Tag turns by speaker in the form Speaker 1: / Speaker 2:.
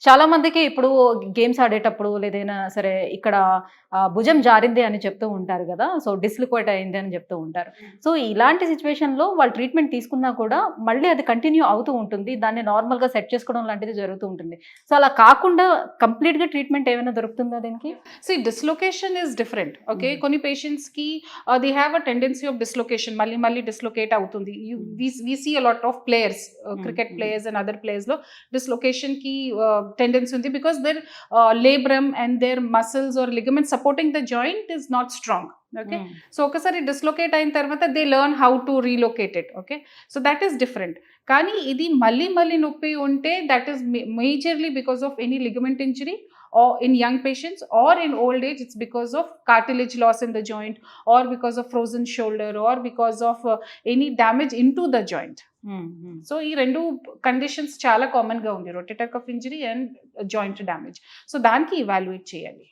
Speaker 1: చాలా మందికి ఇప్పుడు గేమ్స్ ఆడేటప్పుడు లేదైనా సరే ఇక్కడ భుజం జారింది అని చెప్తూ ఉంటారు గదా! సో, డిస్‌లొకేట్ అయింది అని చెప్తూ ఉంటారు. సో, ఇలాంటి సిట్యుయేషన్‌లో వాళ్ళు ట్రీట్మెంట్ తీసుకున్నా కూడా మళ్ళీ అది కంటిన్యూ అవుతూ ఉంటుంది. దాన్ని నార్మల్‌గా సెట్ చేసుకోవడం లాంటిది జరుగుతూ ఉంటుంది. సో, అలా కాకుండా కంప్లీట్‌గా ట్రీట్మెంట్ ఏమైనా దొరుకుతుందా దీనికి?
Speaker 2: Dislocation is different. Okay.
Speaker 1: Hmm.
Speaker 2: కొన్ని పేషెంట్స్‌కి they have a tendency of dislocation. మళ్ళీ మళ్ళీ డిస్లొకేట్ అవుతుంది.
Speaker 1: Hmm.
Speaker 2: We see a lot of players,
Speaker 1: hmm.
Speaker 2: Cricket
Speaker 1: hmm.
Speaker 2: Players and other ప్లేయర్స్‌లో డిస్లొకేషన్‌కి టెండెన్సీ ఉంది. Because their labrum and their muscles or ligaments supporting the joint is not strong. Okay.
Speaker 1: Hmm.
Speaker 2: So, ఒకసారి dislocate అయిన తర్వాత they learn how to relocate it. Okay. So, that is different. కానీ ఇది మళ్ళీ మళ్ళీ నొప్పి ఉంటే that is majorly because of any ligament injury or in young patients, or in old age it's because of cartilage loss in the joint, or because of frozen shoulder, or because of any damage into the joint.
Speaker 1: హ్మ్. హ్మ్.
Speaker 2: So ఈ రెండు conditions చాలా common గా ఉంది, rotator cuff injury and joint damage. So దానికి evaluate చేయాలి.